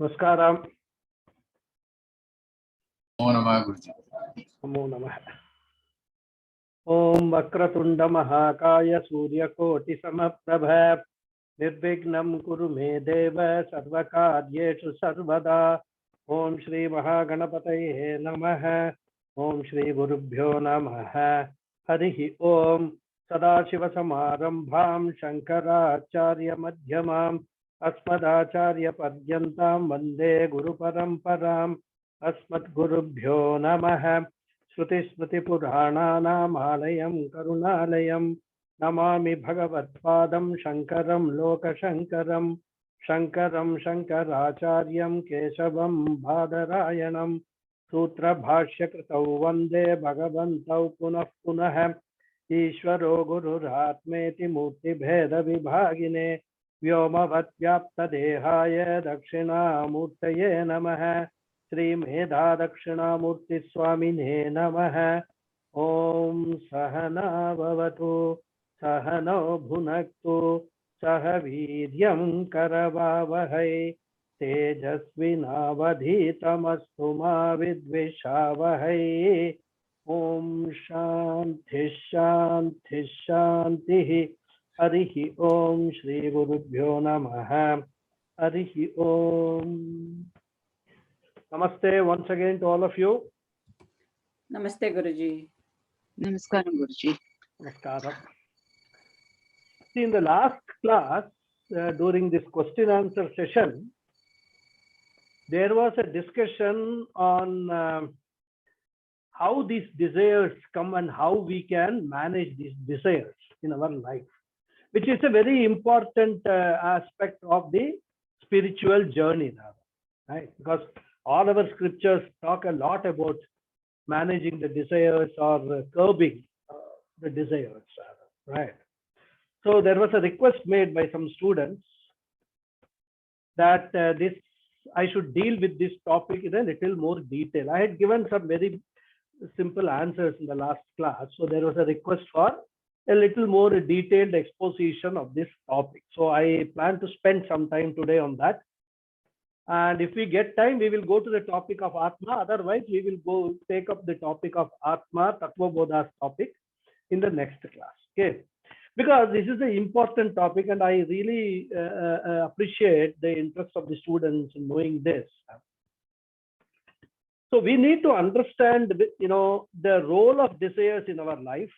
Namaskaram. Namo Namah Guruji. Namo Namah. Om Vakratunda Mahakaya Suryakoti Samaprabha Nirvignam Kuru Me Deva Sarvakaryeshu Sarvada. Om Shri Mahaganapataye Namaha. Om Shri Gurubhyo Namaha. Harihi Om. Sadashiva Samarambham Shankaracharya Madhyamam Asmadacharya Padyantam Vande Guru Paramparam. Asmadgurubhyo Namaha. Shruti Smriti Purananam Alayam Karunalayam Namami Bhagavatpadam Shankaram Lokashankaram Shankaram Shankaracharyam Keshavam Bhadarayanam Sutra Bhashya Kritau Vande Bhagavantau Punah Punah Ishvaro Gururatmeti Murti Bheda Vibhagine Vyoma Vatyapta Dehaya Dakshina Murtaye Namaha Shri Medha Dakshinamurti Swamine Namaha. Om Sahana Bhavatu Sahano Bhunaktu Sahaviryam Karavavahai Tejasvinavadhitamastu ma vidvishavahai. Om Shanti Shanti Shanti. Harihi Om. Shri Gurubhyo Namaha. Harihi Om. Namaste once again to all of you. Namaste Guruji. Namaskaram Guruji. Namaskaram. See, in the last class, during this question answer session, there was a discussion on how these desires come and how we can manage these desires in our life, which is a very important aspect of the spiritual journey now, right? Because all our scriptures talk a lot about managing the desires or curbing the desires, right? So there was a request made by some students that I should deal with this topic in a little more detail. I had given some very simple answers in the last class, so there was a request for a little more detailed exposition of this topic. So I plan to spend some time today on that. And if we get time, we will go to the topic of Atma. Otherwise, we will go take up the topic of Atma, Tattva Bodha's topic in the next class. Okay. Because this is an important topic and I really appreciate the interest of the students in knowing this. So we need to understand, the role of desires in our life,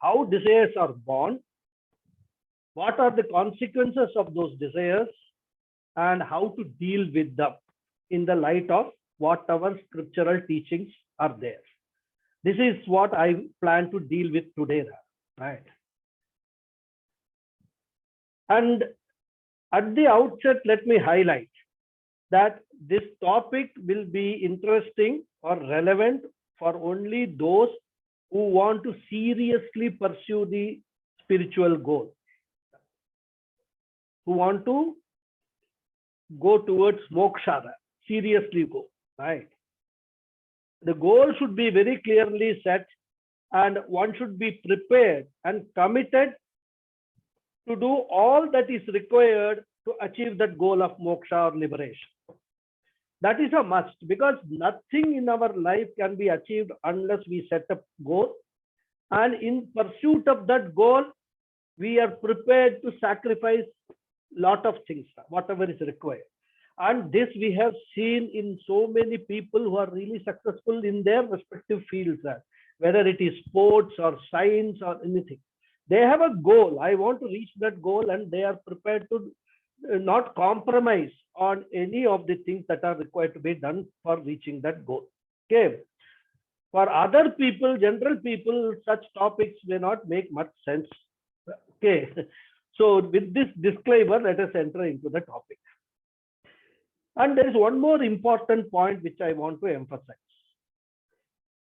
how desires are born, what are the consequences of those desires, and how to deal with them in the light of what our scriptural teachings are there. This is what I plan to deal with today, right? And at the outset, let me highlight that this topic will be interesting or relevant for only those who want to seriously pursue the spiritual goal, who want to go towards moksha, seriously go, right? The goal should be very clearly set and one should be prepared and committed to do all that is required to achieve that goal of moksha or liberation. That is a must, because nothing in our life can be achieved unless we set a goal. And in pursuit of that goal, we are prepared to sacrifice a lot of things, whatever is required. And this we have seen in so many people who are really successful in their respective fields, whether it is sports or science or anything. They have a goal. I want to reach that goal, and they are prepared to not compromise on any of the things that are required to be done for reaching that goal. Okay. For other people, general people, such topics may not make much sense. Okay. So with this disclaimer, let us enter into the topic. And there is one more important point which I want to emphasize.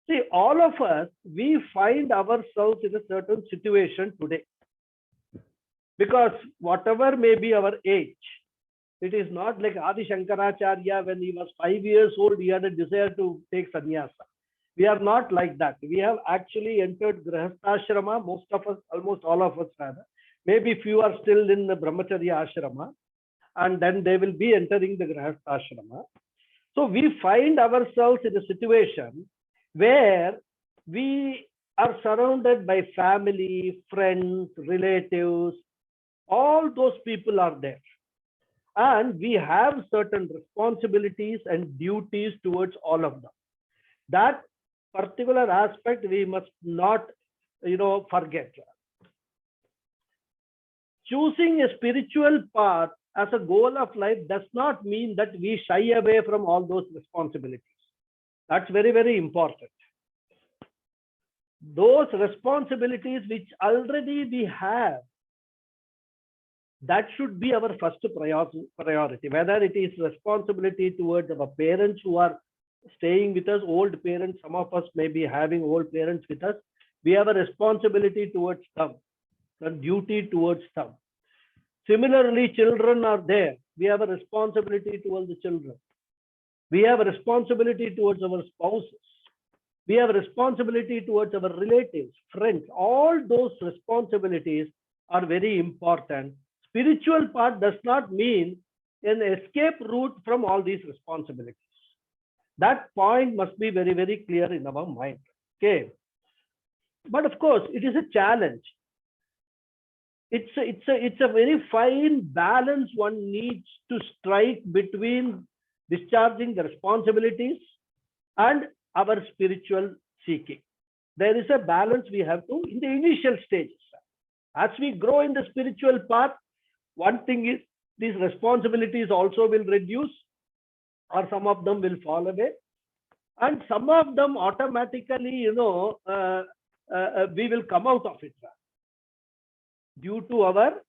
See, all of us, we find ourselves in a certain situation today. Because whatever may be our age, it is not like Adi Shankaracharya, when he was 5 years old, he had a desire to take sannyasa. We are not like that. We have actually entered Grihastha-ashrama, most of us, almost all of us rather. Maybe few are still in the Brahmacharya ashrama. and then they will be entering the Grihastha. So we find ourselves in a situation where we are surrounded by family, friends, relatives, all those people are there. And we have certain responsibilities and duties towards all of them. That particular aspect we must not, forget. Choosing a spiritual path as a goal of life does not mean that we shy away from all those responsibilities. That's very, very important. Those responsibilities which already we have, that should be our first priority. Whether it is responsibility towards our parents who are staying with us, old parents, some of us may be having old parents with us. We have a responsibility towards them, a duty towards them. Similarly, children are there. We have a responsibility towards the children. We have a responsibility towards our spouses. We have a responsibility towards our relatives, friends. All those responsibilities are very important. Spiritual path does not mean an escape route from all these responsibilities. That point must be very, very clear in our mind. Okay. But of course, it is a challenge. It's a very fine balance one needs to strike between discharging the responsibilities and our spiritual seeking. There is a balance we have to in the initial stages. As we grow in the spiritual path, one thing is these responsibilities also will reduce, or some of them will fall away, and some of them automatically, we will come out of it due to our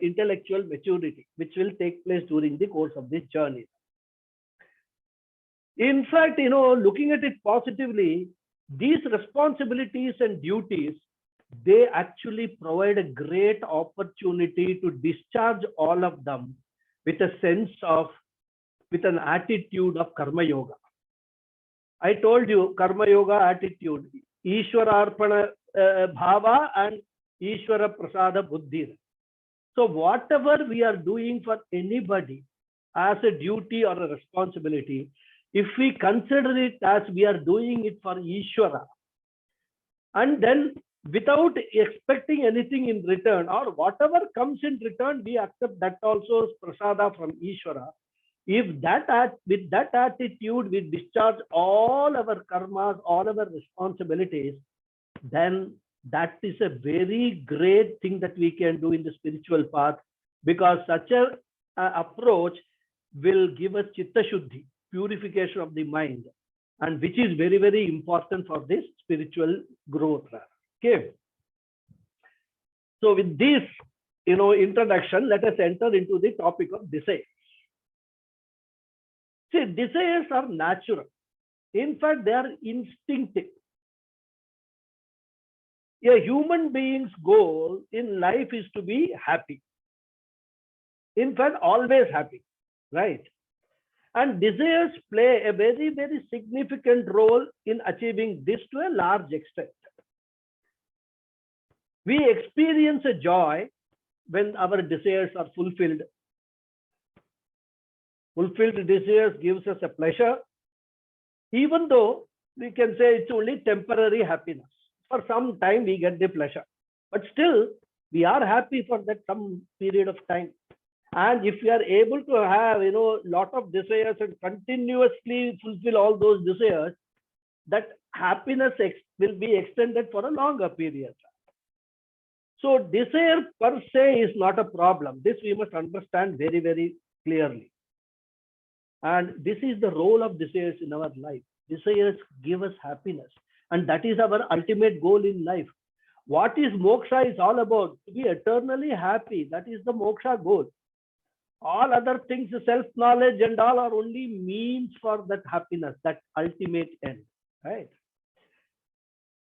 intellectual maturity, which will take place during the course of this journey. In fact, looking at it positively, these responsibilities and duties, they actually provide a great opportunity to discharge all of them with a sense of, with an attitude of karma yoga. I told you, karma yoga attitude, Ishwara Arpana Bhava and Ishwara Prasada Buddhi. So whatever we are doing for anybody as a duty or a responsibility, if we consider it as we are doing it for Ishwara, and then without expecting anything in return, or whatever comes in return, we accept that also as prasada from Ishwara. If with that attitude we discharge all our karmas, all our responsibilities, then that is a very great thing that we can do in the spiritual path, because such a approach will give us chitta shuddhi, purification of the mind, and which is very, very important for this spiritual growth. Okay. So with this, introduction, let us enter into the topic of desires. See, desires are natural. In fact, they are instinctive. A human being's goal in life is to be happy. In fact, always happy, right? And desires play a very, very significant role in achieving this to a large extent. We experience a joy when our desires are fulfilled. Fulfilled desires gives us a pleasure, even though we can say it's only temporary happiness. For some time we get the pleasure, but still we are happy for that some period of time. And if we are able to have, lot of desires and continuously fulfill all those desires, that happiness will be extended for a longer period. So desire per se is not a problem. This we must understand very, very clearly. And this is the role of desires in our life. Desires give us happiness, and that is our ultimate goal in life. What is moksha is all about? To be eternally happy. That is the moksha goal. All other things, self-knowledge and all, are only means for that happiness, that ultimate end, right?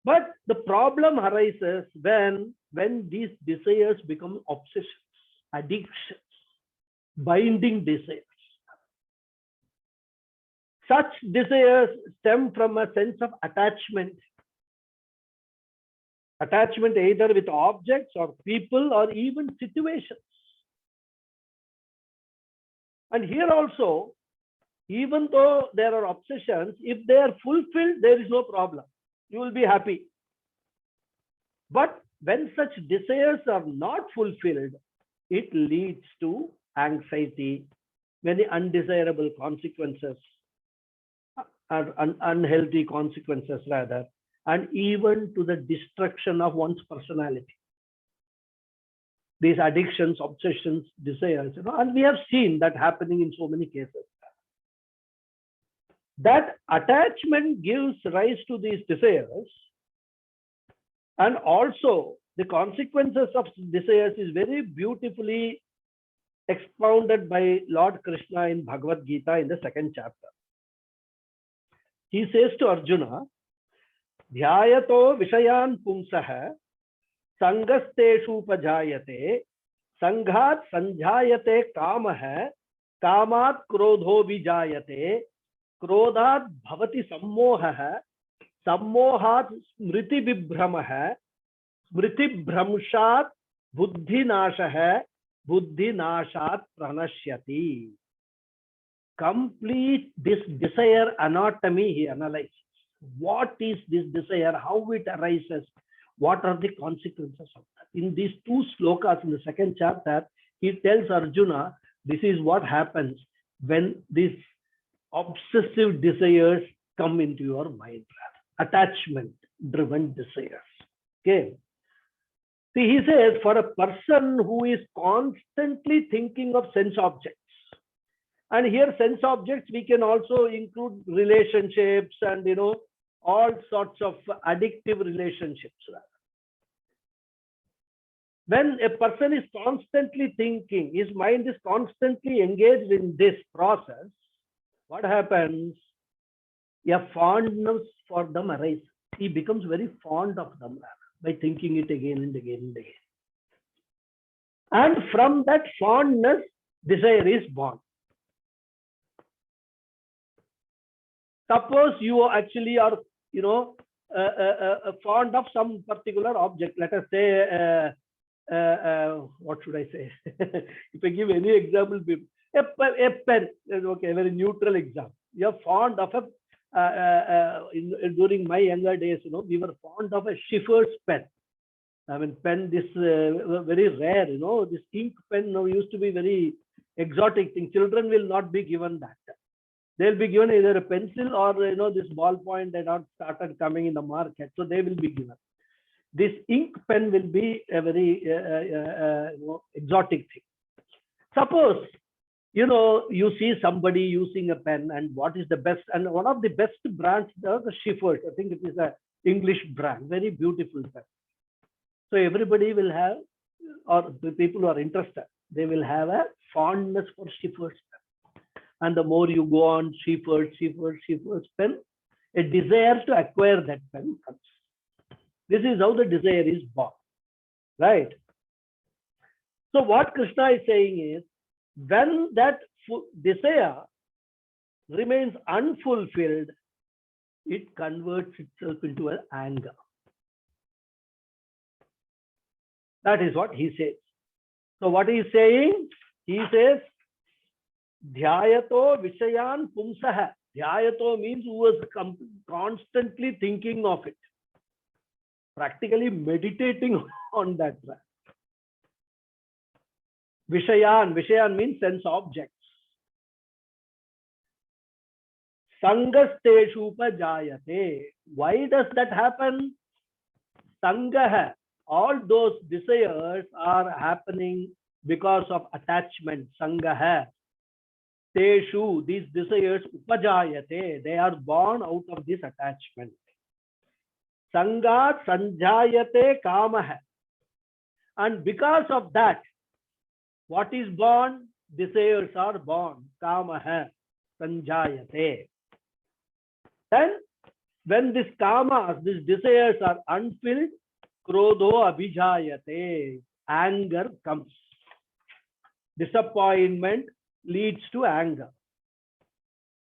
But the problem arises when these desires become obsessions, addictions, binding desires. Such desires stem from a sense of attachment. Attachment either with objects or people or even situations. And here also, even though there are obsessions, if they are fulfilled, there is no problem. You will be happy. But when such desires are not fulfilled, it leads to anxiety, many undesirable consequences, or unhealthy consequences rather, and even to the destruction of one's personality. These addictions, obsessions, desires, and we have seen that happening in so many cases. That attachment gives rise to these desires, and also the consequences of desires is very beautifully expounded by Lord Krishna in Bhagavad Gita in the 2nd chapter. He says to Arjuna, Dhyayato Vishayan Pumsah Sangasteshu Pajayate Sanghat Sanjayate Kamah Kamat Krodho Vijayate Krodhat Bhavati Sammohah Sammohat Smriti Vibhramah Smriti Bhramshat Buddhi Nashah Buddhi Nashat Pranashyati. Complete this desire anatomy he analyzes. What is this desire? How it arises? What are the consequences of that? In these 2 slokas in the 2nd chapter, he tells Arjuna, this is what happens when these obsessive desires come into your mind. Attachment driven desires. Okay. See, he says, for a person who is constantly thinking of sense objects, and here sense objects, we can also include relationships and, all sorts of addictive relationships. When a person is constantly thinking, his mind is constantly engaged in this process, what happens? A fondness for them arises. He becomes very fond of them by thinking it again and again and again. And from that fondness, desire is born. Suppose you actually are, fond of some particular object. Let us say, what should I say? If I give any example, a pen. Okay, a very neutral example. You are fond of during my younger days, we were fond of a Schiffer's pen. I mean, pen, this very rare, this ink pen used to be very exotic thing. Children will not be given that. They'll be given either a pencil or, this ballpoint that have started coming in the market. So they will be given. This ink pen will be a very exotic thing. Suppose, you see somebody using a pen, and what is the best, and one of the best brands, the Schiffer's. I think it is an English brand, very beautiful pen. So everybody will have, or the people who are interested, they will have a fondness for Schiffer's pen. And the more you go on Schiffer's pen, a desire to acquire that pen comes. This is how the desire is born, right? So what Krishna is saying is, when that desire remains unfulfilled, it converts itself into an anger. That is what he says. So what he is saying? He says, Dhyayato Vishayan Pumsah. Dhyayato means who was constantly thinking of it, practically meditating on that. Vishayan means sense objects. Sangasteshu Pajayate. Why does that happen? Sangaha. All those desires are happening because of attachment. Sangaha. Teshu, these desires, upajayate, they are born out of this attachment. Sangat sanjayate kamaha. And because of that, what is born? Desires are born. Kamaha sanjayate. Then, when this kamas, these desires are unfilled, krodho abhijayate, anger comes. Disappointment leads to anger.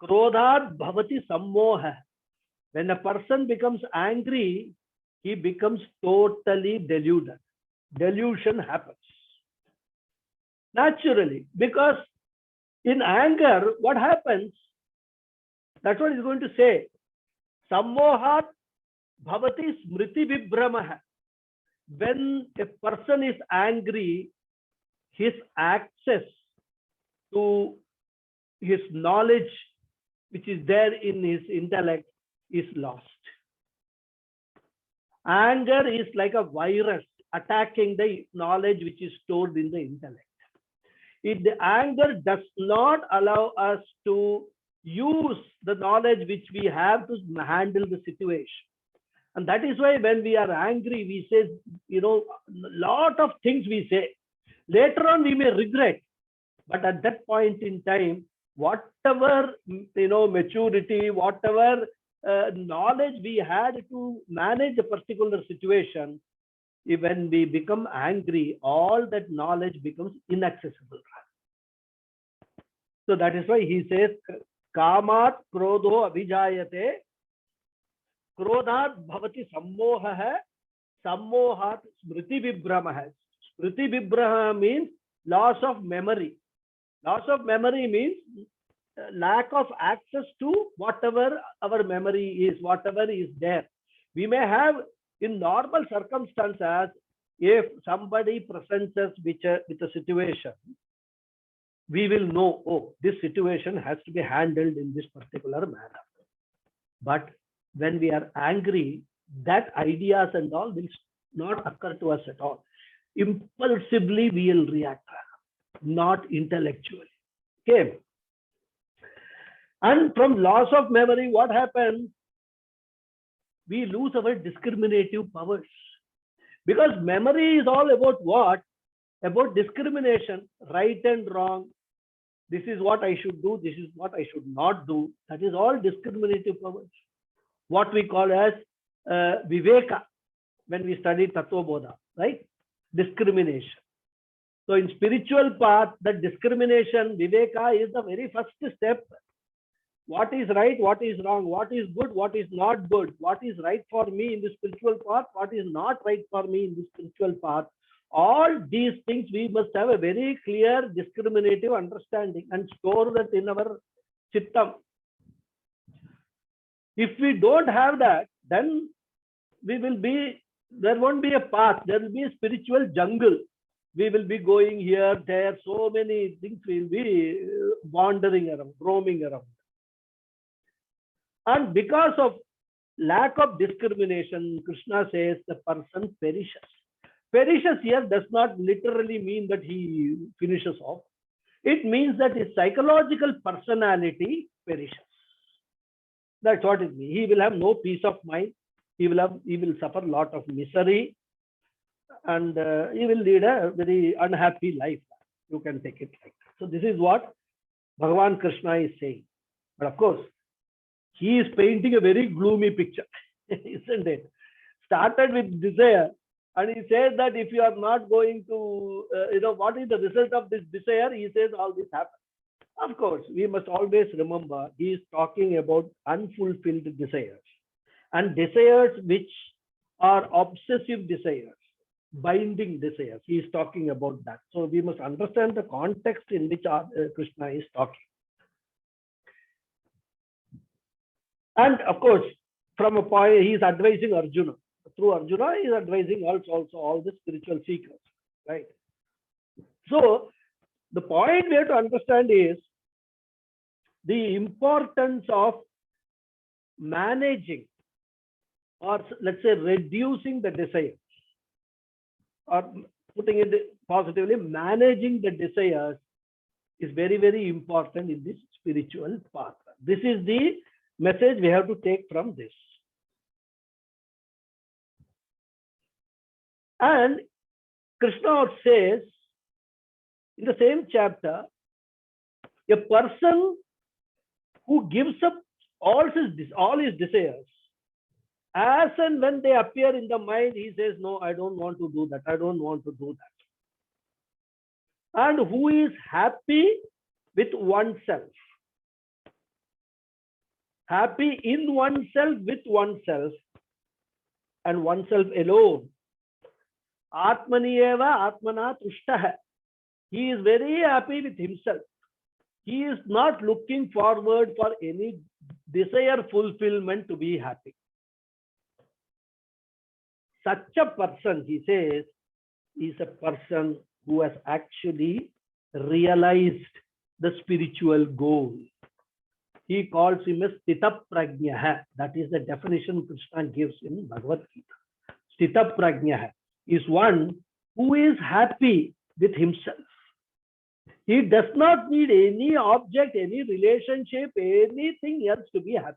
Krodhat bhavati sammoha. When a person becomes angry, he becomes totally deluded. Delusion happens naturally, because In anger, what happens? That's what he's going to say. Sammohat bhavati smriti vibramah. When a person is angry, his access to his knowledge, which is there in his intellect, is lost. Anger is like a virus attacking the knowledge which is stored in the intellect. The anger does not allow us to use the knowledge which we have to handle the situation. And that is why when we are angry, we say, lot of things we say. Later on, we may regret. But at that point in time, whatever, maturity, whatever knowledge we had to manage a particular situation, when we become angry, all that knowledge becomes inaccessible. So that is why he says, Kamat krodho abhijayate, krodhat bhavati sammoha, sammohat smriti vibramah. Smriti vibramah means loss of memory. Loss of memory means lack of access to whatever our memory is, whatever is there. We may have, in normal circumstances, if somebody presents us with a situation, we will know, oh, this situation has to be handled in this particular manner. But when we are angry, that ideas and all will not occur to us at all. Impulsively, we will react, not intellectually. Okay. And from loss of memory, what happens? We lose our discriminative powers. Because memory is all about what? About discrimination, right and wrong. This is what I should do, this is what I should not do. That is all discriminative powers. What we call as viveka when we study Tattva Bodha, right? Discrimination. So in spiritual path, that discrimination, viveka, is the very first step. What is right, what is wrong, what is good, what is not good, what is right for me in the spiritual path, what is not right for me in the spiritual path. All these things we must have a very clear discriminative understanding and store that in our chittam. If we don't have that, then there won't be a path, there will be a spiritual jungle. We will be going here, there, so many things will be wandering around, roaming around. And because of lack of discrimination, Krishna says the person perishes. Perishes here does not literally mean that he finishes off. It means that his psychological personality perishes. That's what it means. He will have no peace of mind. He will suffer a lot of misery, and he will lead a very unhappy life. You can take it like that. So this is what Bhagavan Krishna is saying. But of course, he is painting a very gloomy picture, isn't it? Started with desire, and he says that if you are not going to, what is the result of this desire? He says all this happens. Of course, we must always remember he is talking about unfulfilled desires and desires which are obsessive desires, binding desires. He is talking about that. So we must understand the context in which Krishna is talking. And of course, from a point, he is advising Arjuna. Through Arjuna, he is advising also all the spiritual seekers, right? So the point we have to understand is the importance of managing, or let's say reducing the desires, or putting it positively, managing the desires is very, very important in this spiritual path. This is the message we have to take from this. And Krishna says in the same chapter, a person who gives up all his desires, as and when they appear in the mind, he says, no, I don't want to do that. I don't want to do that. And who is happy with oneself, happy in oneself, with oneself, and oneself alone. Atmaniyeva Atmana Tushtaha. He is very happy with himself. He is not looking forward for any desire fulfillment to be happy. Such a person, he says, is a person who has actually realized the spiritual goal. He calls him as Stita Prajnaha. That is the definition Krishna gives in Bhagavad Gita. Stita Prajnaha is one who is happy with himself. He does not need any object, any relationship, anything else to be happy.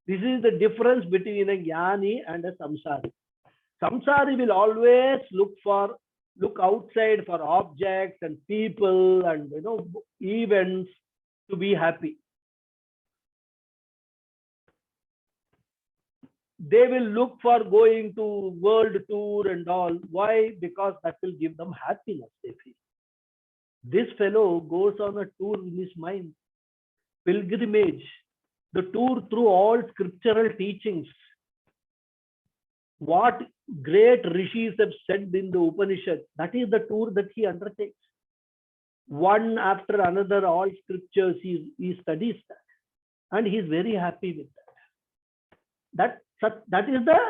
This is the difference between a jnani and a samsari. Samsari will always look outside for objects and people and events to be happy. They will look for going to world tour and all. Why? Because that will give them happiness, they feel. This fellow goes on a tour in his mind, pilgrimage, the tour through all scriptural teachings. What great rishis have said in the Upanishad, that is the tour that he undertakes. One after another, all scriptures, he studies that. And he is very happy with that. That is the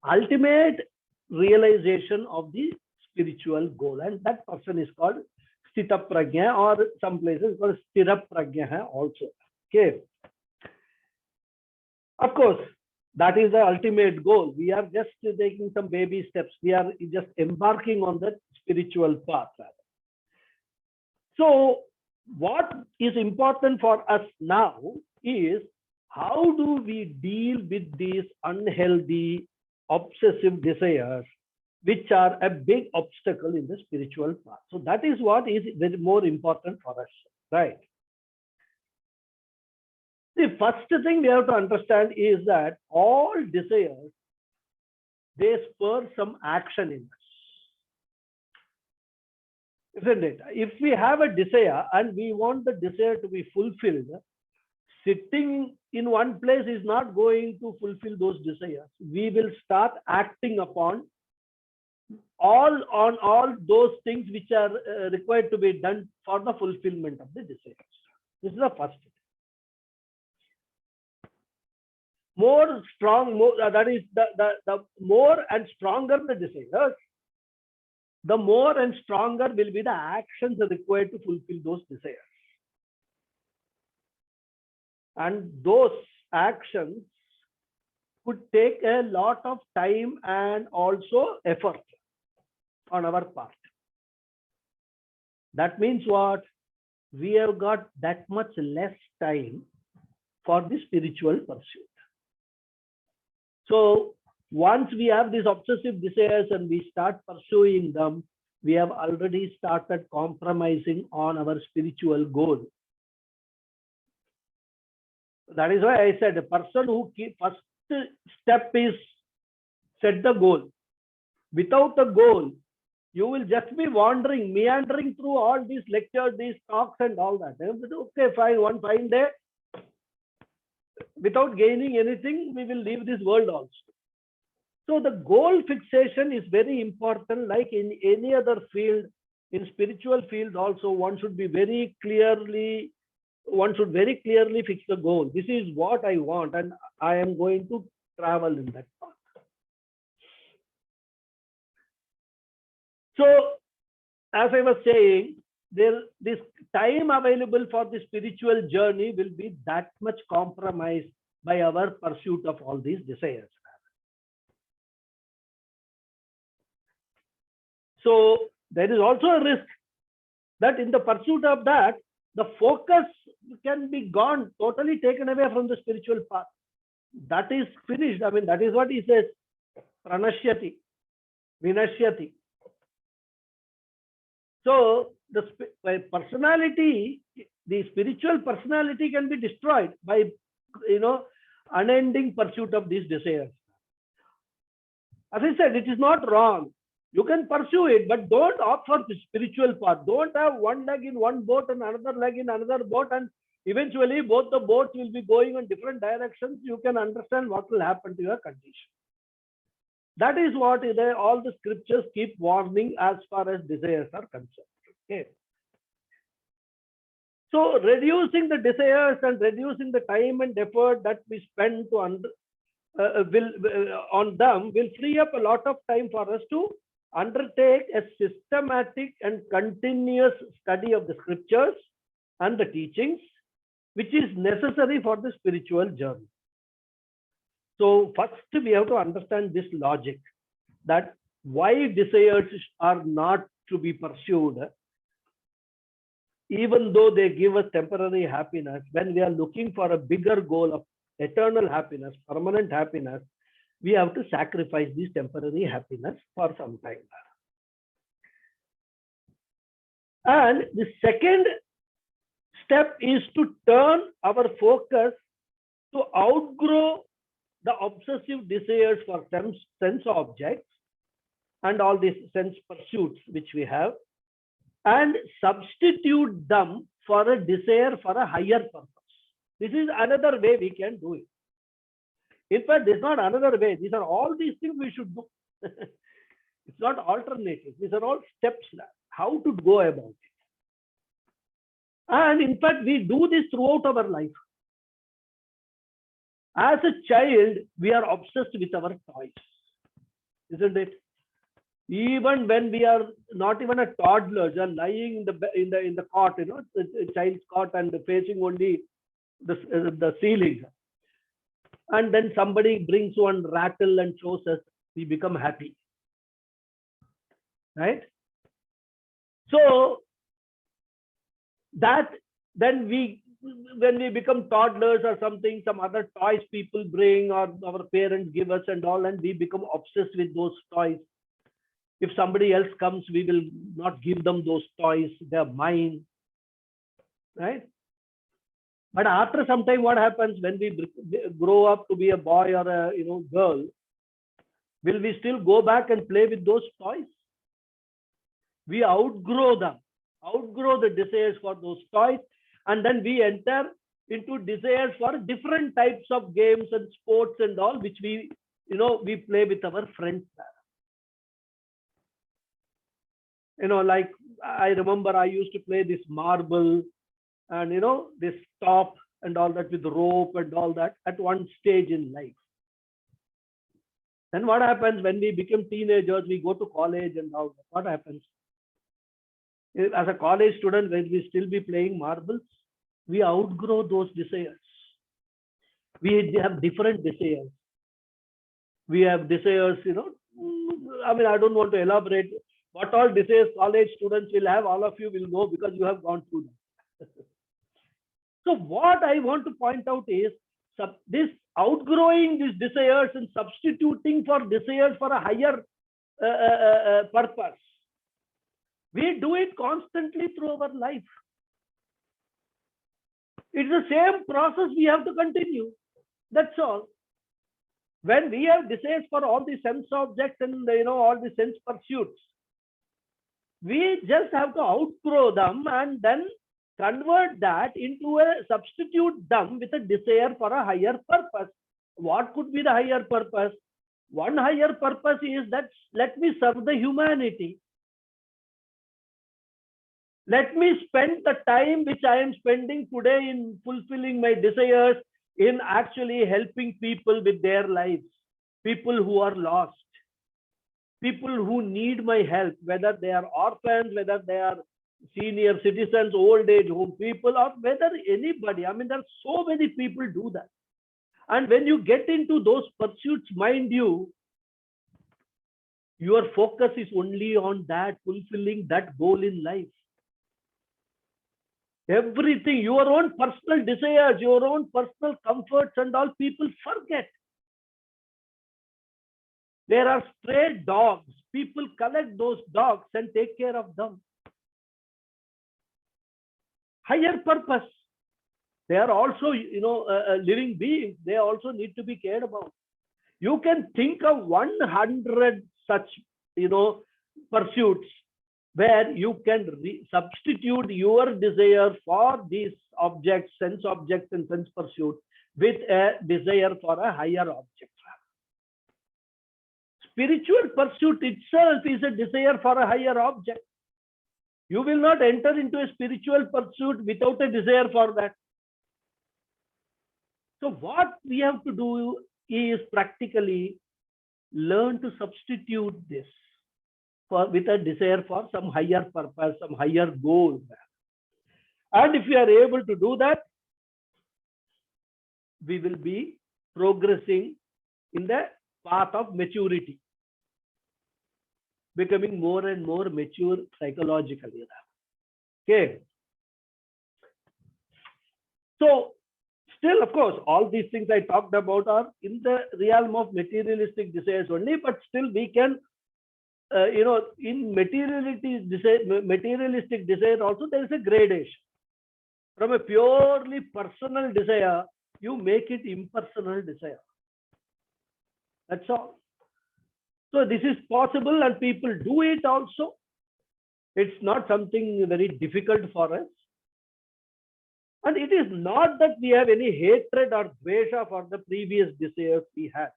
ultimate realization of the spiritual goal. And that person is called Stita Prajna, or some places called Sthira Prajna also. Okay. Of course, that is the ultimate goal. We are just taking some baby steps. We are just embarking on that spiritual path. So what is important for us now is, how do we deal with these unhealthy, obsessive desires, which are a big obstacle in the spiritual path? So that is what is very more important for us, right? The first thing we have to understand is that all desires, they spur some action in us, isn't it? If we have a desire and we want the desire to be fulfilled, sitting in one place is not going to fulfill those desires. We will start acting upon all those things which are required to be done for the fulfillment of the desires. This is the first thing. That is the more and stronger the desires, the more and stronger will be the actions required to fulfill those desires. And those actions could take a lot of time and also effort on our part. That means what? We have got that much less time for the spiritual pursuit. So once we have these obsessive desires and we start pursuing them, we have already started compromising on our spiritual goal. That is why I said a person who first step is set the goal. Without a goal, you will just be wandering, meandering through all these lectures, these talks and all that. Okay, fine, one fine day, without gaining anything, we will leave this world also. So the goal fixation is very important, like in any other field. In spiritual field also, one should very clearly fix the goal. This is what I want, and I am going to travel in that path. So, as I was saying, this time available for the spiritual journey will be that much compromised by our pursuit of all these desires. So there is also a risk that in the pursuit of that, the focus can be gone, totally taken away from the spiritual path. That is finished. I mean, that is what he says, pranashyati, vinashyati. So the personality, the spiritual personality can be destroyed by, unending pursuit of these desires. As I said, it is not wrong. You can pursue it, but don't opt for the spiritual path. Don't have one leg in one boat and another leg in another boat, and eventually both the boats will be going in different directions. You can understand what will happen to your condition. That is what all the scriptures keep warning as far as desires are concerned. Okay. So reducing the desires and reducing the time and effort that we spend to on them will free up a lot of time for us to undertake a systematic and continuous study of the scriptures and the teachings, which is necessary for the spiritual journey. So first we have to understand this logic, that why desires are not to be pursued, even though they give us temporary happiness. When we are looking for a bigger goal of eternal happiness, permanent happiness, we have to sacrifice this temporary happiness for some time. And the second step is to turn our focus to outgrow the obsessive desires for sense objects and all these sense pursuits which we have, and substitute them for a desire for a higher purpose. This is another way we can do it. In fact, there's not another way. These are all these things we should do. It's not alternatives. These are all steps how to go about it. And in fact, we do this throughout our life. As a child, we are obsessed with our toys, isn't it? Even when we are not even a toddler, we are lying in the cot, the child's cot, and facing only the ceiling. And then somebody brings one rattle and shows us, we become happy, right? So that then when we become toddlers or something, some other toys people bring or our parents give us and all, and we become obsessed with those toys. If somebody else comes, we will not give them those toys. They're mine, right? But after some time, what happens when we grow up to be a boy or a girl? Will we still go back and play with those toys? We outgrow them, outgrow the desires for those toys, and then we enter into desires for different types of games and sports and all, which we play with our friends. Like I remember I used to play this marble and this top and all that with rope and all that at one stage in life. Then what happens when we become teenagers? We go to college and all that. What happens? As a college student, when we still be playing marbles, we outgrow those desires. We have different desires. We have desires, I mean, I don't want to elaborate what all desires college students will have. All of you will know because you have gone through them. So what I want to point out is this outgrowing these desires and substituting for desires for a higher purpose. We do it constantly through our life. It's the same process we have to continue. That's all. When we have desires for all the sense objects and all the sense pursuits, we just have to outgrow them and then convert that into substitute them with a desire for a higher purpose. What could be the higher purpose? One higher purpose is that let me serve the humanity. Let me spend the time which I am spending today in fulfilling my desires in actually helping people with their lives, people who are lost, people who need my help, whether they are orphans, whether they are senior citizens, old age home people, or whether anybody. I mean, there are so many people do that. And when you get into those pursuits, mind you, your focus is only on that, fulfilling that goal in life. Everything, your own personal desires, your own personal comforts and all, people forget. There are stray dogs. People collect those dogs and take care of them. Higher purpose. They are also, living beings. They also need to be cared about. You can think of 100 such, pursuits where you can substitute your desire for these objects, sense objects and sense pursuit with a desire for a higher object. Spiritual pursuit itself is a desire for a higher object. You will not enter into a spiritual pursuit without a desire for that. So what we have to do is practically learn to substitute this with a desire for some higher purpose, some higher goal. And if we are able to do that, we will be progressing in the path of maturity, becoming more and more mature psychologically. Okay. So still, of course, all these things I talked about are in the realm of materialistic desires only, but still we can, in materialistic desire also, there is a gradation. From a purely personal desire, you make it impersonal desire. That's all. So this is possible and people do it also. It's not something very difficult for us. And it is not that we have any hatred or dvesha for the previous desires we had.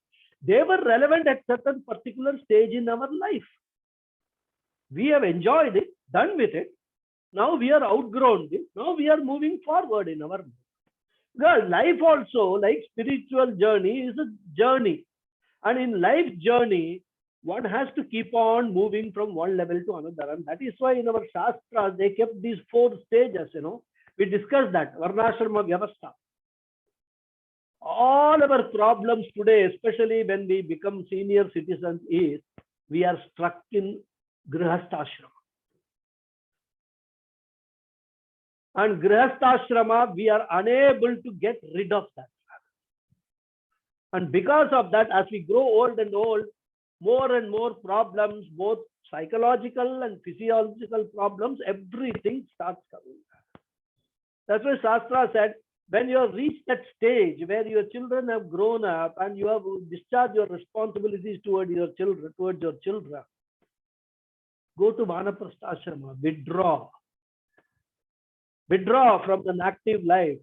They were relevant at certain particular stage in our life. We have enjoyed it, done with it. Now we are outgrown this. Now we are moving forward in our life. Well, life also, like spiritual journey, is a journey. And in life journey, one has to keep on moving from one level to another. And that is why in our Shastras, they kept these 4 stages, We discussed that, Varnashrama Vyavastha. All our problems today, especially when we become senior citizens, is we are stuck in Grihasthashrama. And Grihasthashrama, we are unable to get rid of that. And because of that, as we grow old and old, more and more problems, both psychological and physiological problems, everything starts coming. That's why Shastra said, when you have reached that stage where your children have grown up and you have discharged your responsibilities towards your children, go to Vanaprastha, withdraw. Withdraw from an active life.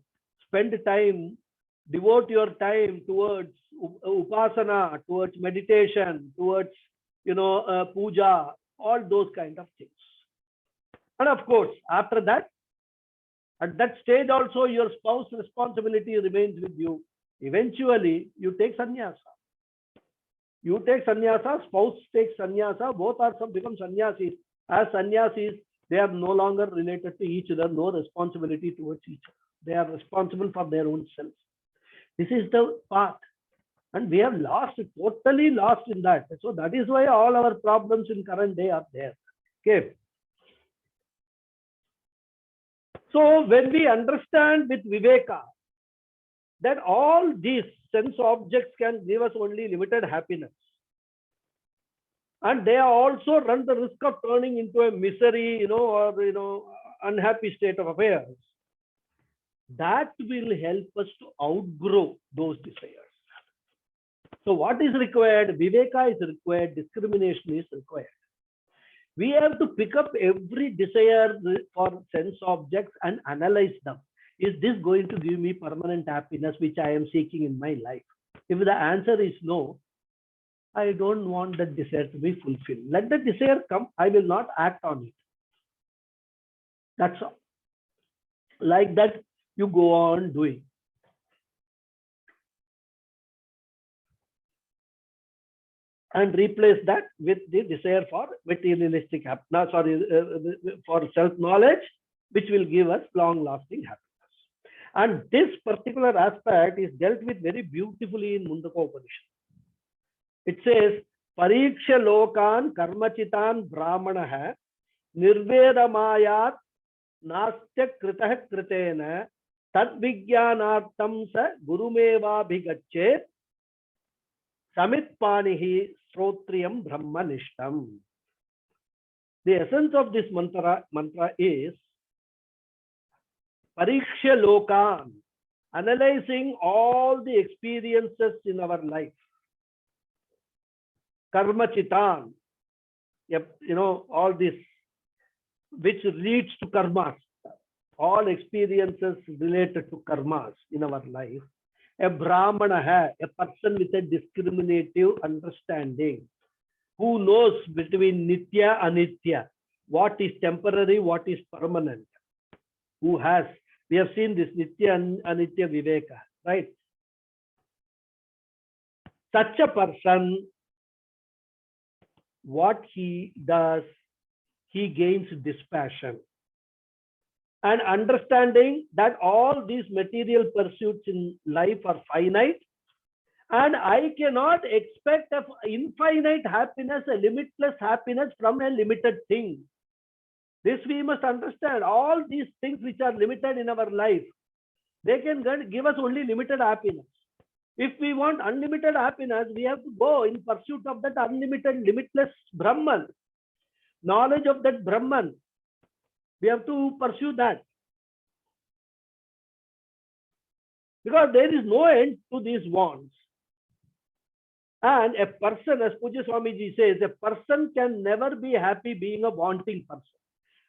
Spend time, devote your time towards upasana, towards meditation, towards puja, all those kind of things. And of course, after that, at that stage also, your spouse responsibility remains with you. Eventually, you take sannyasa. You take sannyasa, spouse takes sannyasa, both are become sannyasis. As sannyasis, they are no longer related to each other, no responsibility towards each other. They are responsible for their own selves. This is the path. And we have totally lost in that. So that is why all our problems in current day are there. Okay. So when we understand with Viveka that all these sense objects can give us only limited happiness, and they also run the risk of turning into a misery, or unhappy state of affairs, that will help us to outgrow those desires. So what is required? Viveka is required, discrimination is required. We have to pick up every desire for sense objects and analyze them. Is this going to give me permanent happiness which I am seeking in my life? If the answer is no, I don't want that desire to be fulfilled. Let the desire come, I will not act on it. That's all. Like that, you go on doing. And replace that with the desire for materialistic happiness, for self-knowledge, which will give us long-lasting happiness. And this particular aspect is dealt with very beautifully in Mundaka Upanishad. It says, Pariksha lokan karmachitan brahmanaha nirvedamayat nastya kritah kritena tadvijnanartam sa gurumeva bhigachet samitpanihi srotriyam brahmanishtam. The essence of this mantra is Pariksha lokan, analyzing all the experiences in our life. Karma chitan, all this which leads to karmas, all experiences related to karmas in our life. A brahmana, a person with a discriminative understanding, who knows between nitya and anitya, what is temporary, what is permanent. Who has, we have seen this Nitya and Anitya Viveka, right? Such a person, what he does, he gains dispassion and understanding that all these material pursuits in life are finite, and I cannot expect an infinite happiness, a limitless happiness from a limited thing. This we must understand. All these things which are limited in our life, they can give us only limited happiness. If we want unlimited happiness, we have to go in pursuit of that unlimited, limitless Brahman. Knowledge of that Brahman. We have to pursue that. Because there is no end to these wants. And a person, as Pujya Swamiji says, a person can never be happy being a wanting person.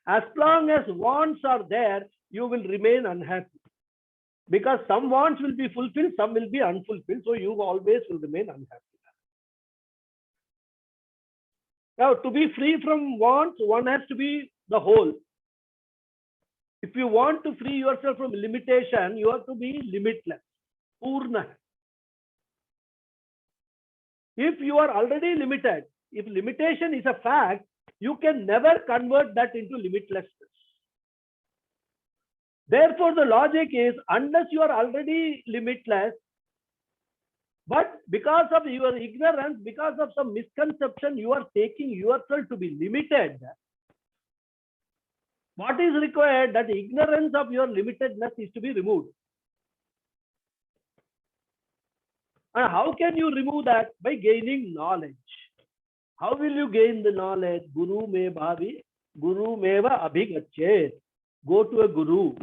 As long as wants are there, you will remain unhappy. Because some wants will be fulfilled, some will be unfulfilled. So you always will remain unhappy. Now, to be free from wants, one has to be the whole. If you want to free yourself from limitation, you have to be limitless. Purna. If you are already limited, if limitation is a fact, you can never convert that into limitlessness. Therefore, the logic is, unless you are already limitless, but because of your ignorance, because of some misconception, you are taking yourself to be limited. What is required? That ignorance of your limitedness is to be removed. And how can you remove that? By gaining knowledge. How will you gain the knowledge? Guru me bhavi, guru meva abhigachet. Go to a guru.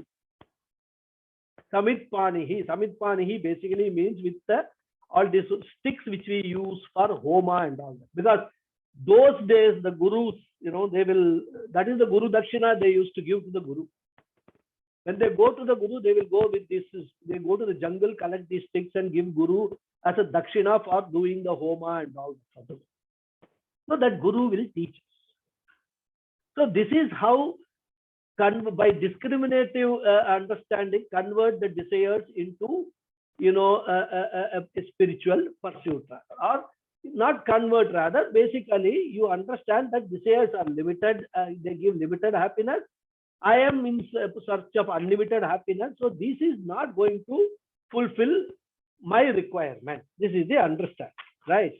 Samitpanihi. Samitpanihi basically means with all these sticks which we use for homa and all that. Because those days the gurus, they will, that is the guru dakshina they used to give to the guru. When they go to the guru, they will go with this, they go to the jungle, collect these sticks and give guru as a dakshina for doing the homa and all that. So that guru will teach us. So this is how, by discriminative understanding, convert the desires into, a spiritual pursuit, or not convert, rather, basically you understand that desires are limited, they give limited happiness. I am in search of unlimited happiness, so this is not going to fulfill my requirement. This is the understanding, right?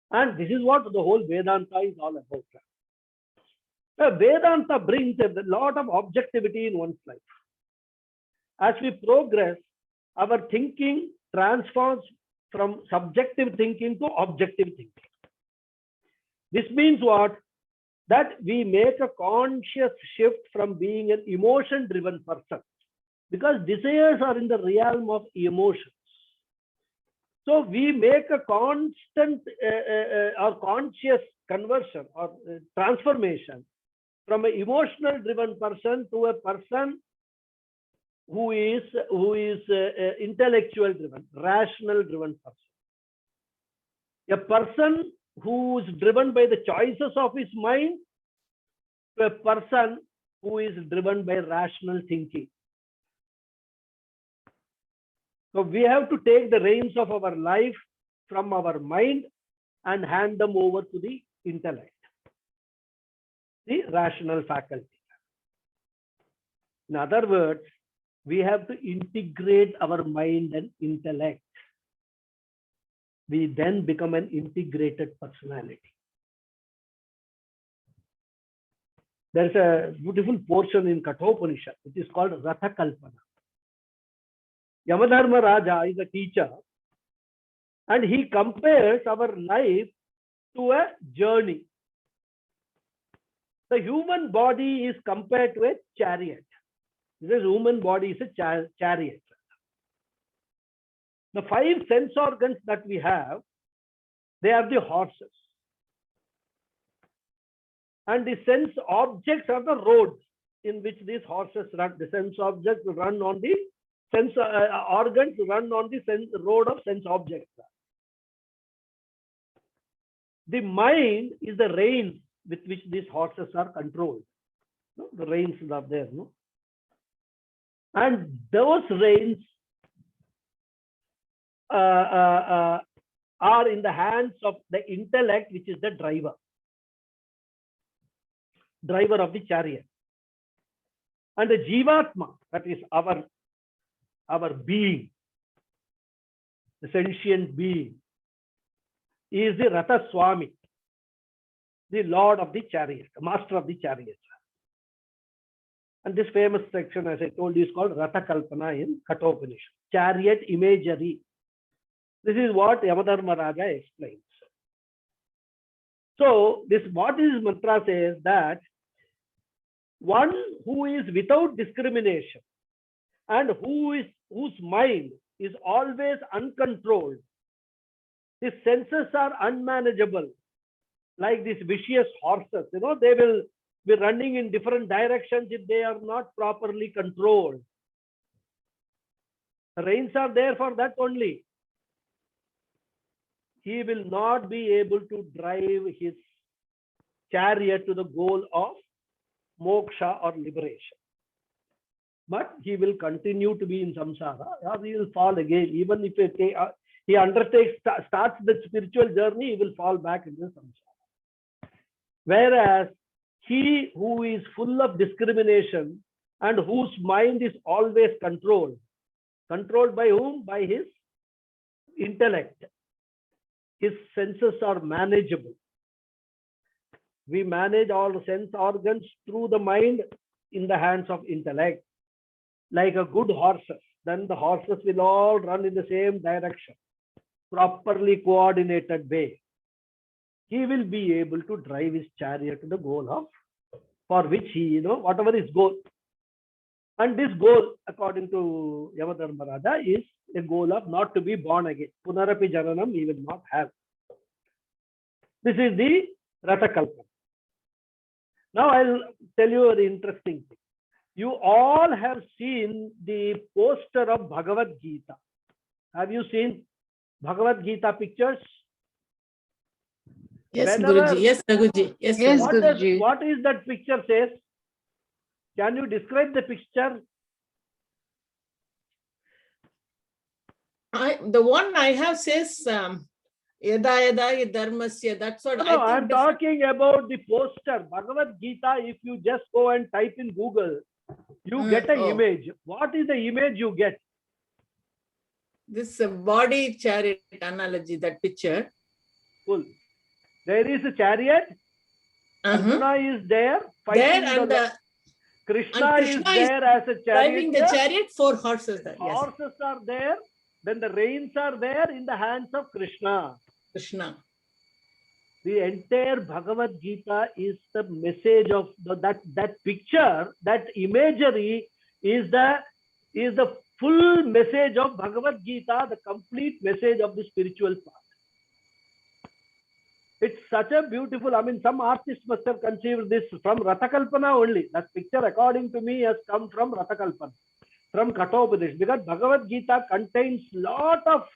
And this is what the whole Vedanta is all about. Vedanta brings a lot of objectivity in one's life. As we progress, our thinking transforms from subjective thinking to objective thinking. This means what? That we make a conscious shift from being an emotion-driven person, because desires are in the realm of emotions. So we make a constant or conscious conversion or transformation from an emotional-driven person to a person who is intellectual-driven, rational-driven person. A person who is driven by the choices of his mind to a person who is driven by rational thinking. So we have to take the reins of our life from our mind and hand them over to the intellect, the rational faculty. In other words, we have to integrate our mind and intellect. We then become an integrated personality. There's a beautiful portion in Kathopanishad, which is called Ratha Kalpana. Yamadharma Raja is a teacher, and he compares our life to a journey. The human body is compared to a chariot. This human body is a chariot. The 5 sense organs that we have, they are the horses. And the sense objects are the roads in which these horses run. The sense objects run on the sense organs run on the road of sense objects. The mind is the reins with which these horses are controlled. No? The reins are there, no? And those reins are in the hands of the intellect, which is the driver of the chariot. And the Jivatma, that is our being, the sentient being, is the Ratha Swami, the lord of the chariot, the master of the chariot. And this famous section, as I told you, is called Ratha Kalpana in Kathopanishad, chariot imagery. This is what Yamadharma Raja explains. So, what this mantra says that one who is without discrimination and whose mind is always uncontrolled, his senses are unmanageable, like these vicious horses. You know, they will be running in different directions if they are not properly controlled. The reins are there for that only. He will not be able to drive his chariot to the goal of moksha or liberation. But he will continue to be in samsara, or he will fall again. Even if he starts the spiritual journey, he will fall back into samsara. Whereas he who is full of discrimination and whose mind is always controlled by whom? By his intellect. His senses are manageable. We manage all sense organs through the mind in the hands of intellect. Like a good horses, then the horses will all run in the same direction, properly coordinated way. He will be able to drive his chariot to the goal of, for which he, whatever his goal. And this goal, according to Yamadharma Raja, is a goal of not to be born again. Punarapi Jananam he will not have. This is the Ratha Kalpana. Now I'll tell you an interesting thing. You all have seen the poster of Bhagavad Gita. Have you seen Bhagavad Gita pictures? Yes, Guruji. Yes, Guruji. Yes, Yes, Guruji. Guruji. What is that picture says? Can you describe the picture? The one I have says yada yada dharmasya. That's what No, I I'm think. talking about the poster. Bhagavad Gita, if you just go and type in Google, you get an image. What is the image you get? This body chariot analogy, that picture. Cool. There is a chariot. Arjuna is there fighting There and Krishna is Krishna there as a driving the chariot. chariot, 4 horses there. Yes, Horses are there. Then the reins are there in the hands of Krishna. Krishna. The entire Bhagavad Gita is the message of that picture, that imagery is the full message of Bhagavad Gita, the complete message of the spiritual path. It's such a beautiful, some artists must have conceived this from Ratha Kalpana only. That picture, according to me, has come from Ratha Kalpana, from Kathopanishad, because Bhagavad Gita contains lot of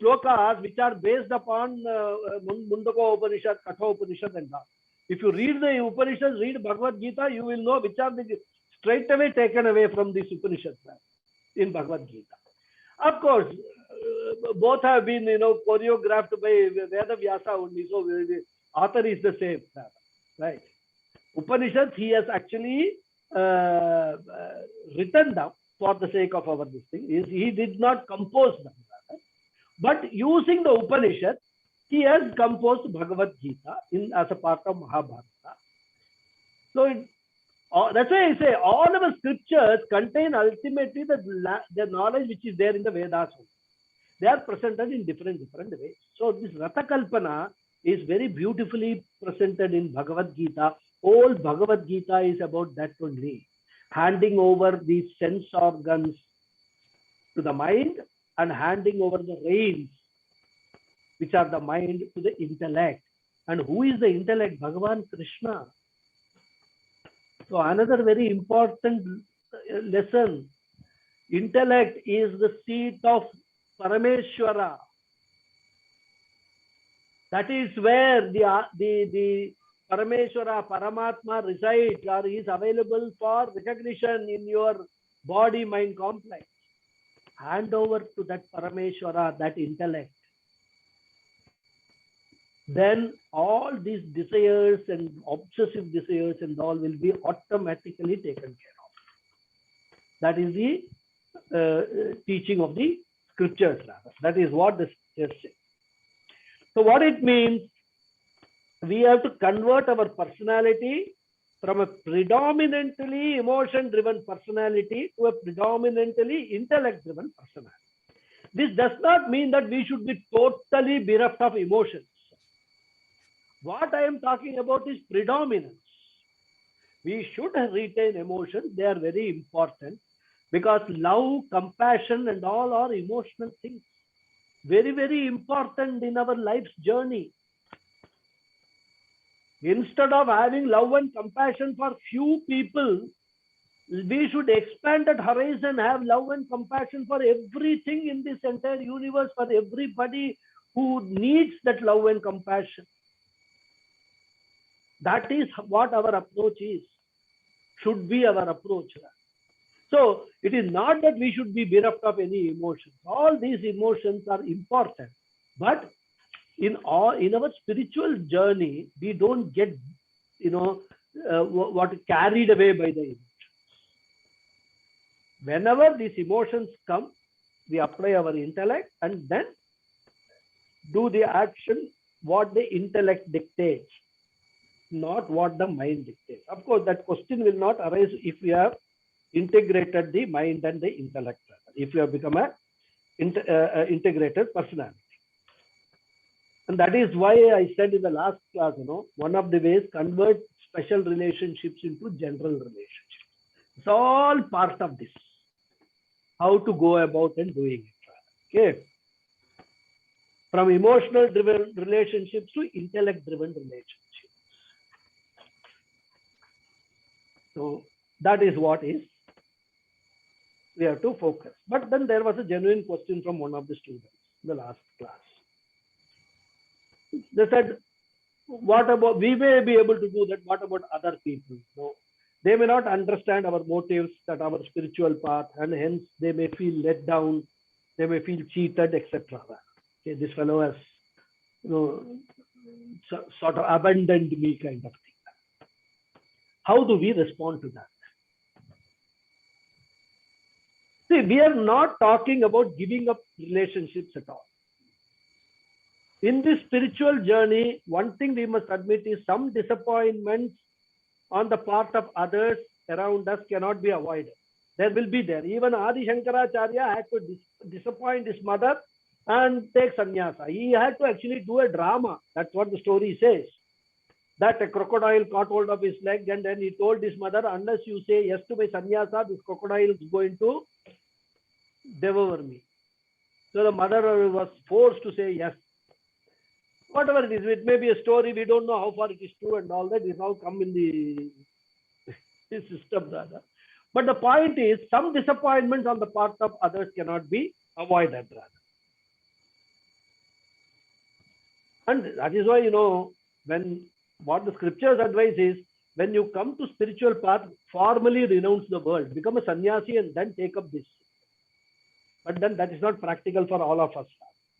slokas which are based upon Mundaka Upanishad, Katha Upanishad and all. If you read the Upanishads, read Bhagavad Gita, you will know which are the straight away taken away from these Upanishads in Bhagavad Gita. Of course, both have been choreographed by Veda Vyasa only, so the author is the same, right? Upanishads he has actually written down for the sake of our this thing. He did not compose them. But using the Upanishad, he has composed Bhagavad Gita as a part of Mahabharata. So that's why I say all our scriptures contain ultimately the knowledge which is there in the Vedas. They are presented in different ways. So this Ratha Kalpana is very beautifully presented in Bhagavad Gita. All Bhagavad Gita is about that only. Handing over these sense organs to the mind and handing over the reins, which are the mind, to the intellect. And who is the intellect? Bhagavan Krishna. So another very important lesson. Intellect is the seat of Parameshwara. That is where the Parameshwara, Paramatma resides or is available for recognition in your body-mind complex. Hand over to that Parameshwara, that intellect. Then all these desires and obsessive desires and all will be automatically taken care of. That is the teaching of the scriptures, rather. That is what the scriptures say. So what it means, we have to convert our personality from a predominantly emotion-driven personality to a predominantly intellect-driven personality. This does not mean that we should be totally bereft of emotions. What I am talking about is predominance. We should retain emotions. They are very important because love, compassion, and all are emotional things. Very, very important in our life's journey. Instead of having love and compassion for few people, we should expand that horizon, have love and compassion for everything in this entire universe, for everybody who needs that love and compassion. That is what our approach is, should be our approach. So it is not that we should be bereft of any emotions. All these emotions are important, but in our spiritual journey, we don't get, what carried away by the emotions. Whenever these emotions come, we apply our intellect and then do the action what the intellect dictates, not what the mind dictates. Of course, that question will not arise if we have integrated the mind and the intellect, if you have become a integrated personality. And that is why I said in the last class, one of the ways, convert special relationships into general relationships. It's all part of this, how to go about and doing it. Okay. From emotional driven relationships to intellect driven relationships. So that is what is we have to focus. But then there was a genuine question from one of the students in the last class. They said, what about, we may be able to do that, what about other people? No, they may not understand our motives, that our spiritual path, and hence they may feel let down, they may feel cheated, etc. Okay, this fellow has, sort of abandoned me, kind of thing. How do we respond to that? See, we are not talking about giving up relationships at all. In this spiritual journey, one thing we must admit is some disappointments on the part of others around us cannot be avoided. There will be there. Even Adi Shankaracharya had to disappoint his mother and take sannyasa. He had to actually do a drama. That's what the story says. That a crocodile caught hold of his leg and then he told his mother, unless you say yes to my sannyasa, this crocodile is going to devour me. So the mother was forced to say yes. Whatever it is, it may be a story, we don't know how far it is true and all that, is now come in the system rather. But the point is, some disappointments on the part of others cannot be avoided rather. And that is why, when what the scriptures advise is, when you come to spiritual path, formally renounce the world, become a sannyasi and then take up this. But then that is not practical for all of us,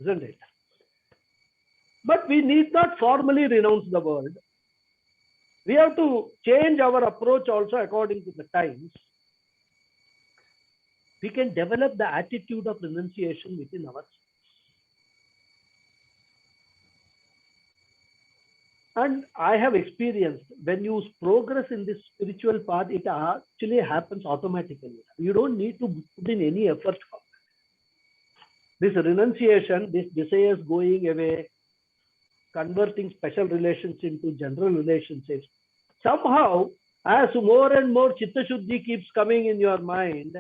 isn't it? But we need not formally renounce the world. We have to change our approach also according to the times. We can develop the attitude of renunciation within ourselves. And I have experienced when you progress in this spiritual path, it actually happens automatically. You don't need to put in any effort for it. This renunciation, this desires going away, converting special relations into general relationships. Somehow, as more and more Chitta Shuddhi keeps coming in your mind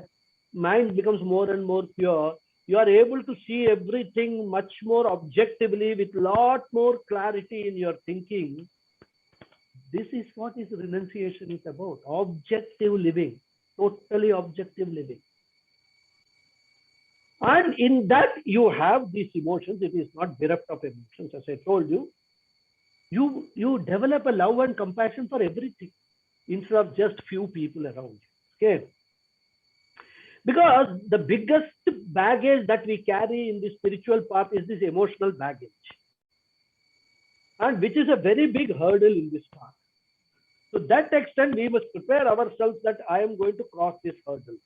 becomes more and more pure. You are able to see everything much more objectively with lot more clarity in your thinking. This is what is renunciation is about. Objective living, totally objective living. And in that you have these emotions. It is not bereft of emotions, as I told you. you develop a love and compassion for everything instead of just few people around you. Okay. Because the biggest baggage that we carry in the spiritual path is this emotional baggage, and which is a very big hurdle in this path. To that extent, we must prepare ourselves that I am going to cross this hurdle.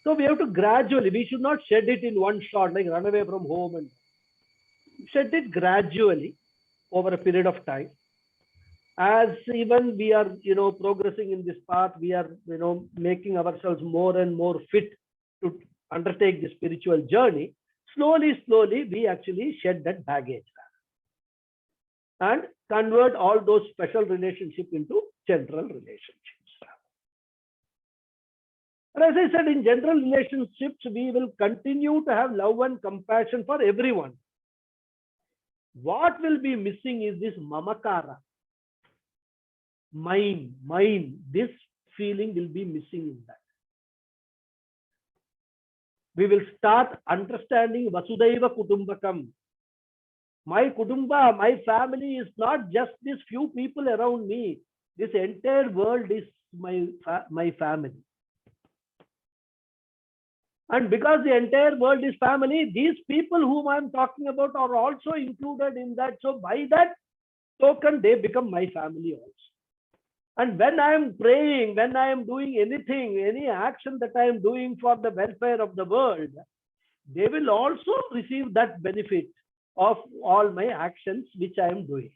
So we have to gradually, we should not shed it in one shot, like run away from home, and shed it gradually over a period of time. As even we are, progressing in this path, we are, making ourselves more and more fit to undertake the spiritual journey. Slowly, we actually shed that baggage and convert all those special relationships into general relationships. And as I said, in general relationships, we will continue to have love and compassion for everyone. What will be missing is this mamakara. Mine, this feeling will be missing in that. We will start understanding Vasudhaiva Kutumbakam. My Kutumba, my family is not just these few people around me. This entire world is my family. And because the entire world is family, these people whom I'm talking about are also included in that. So by that token, they become my family also. And when I am praying, when I am doing anything, any action that I am doing for the welfare of the world, they will also receive that benefit of all my actions which I am doing.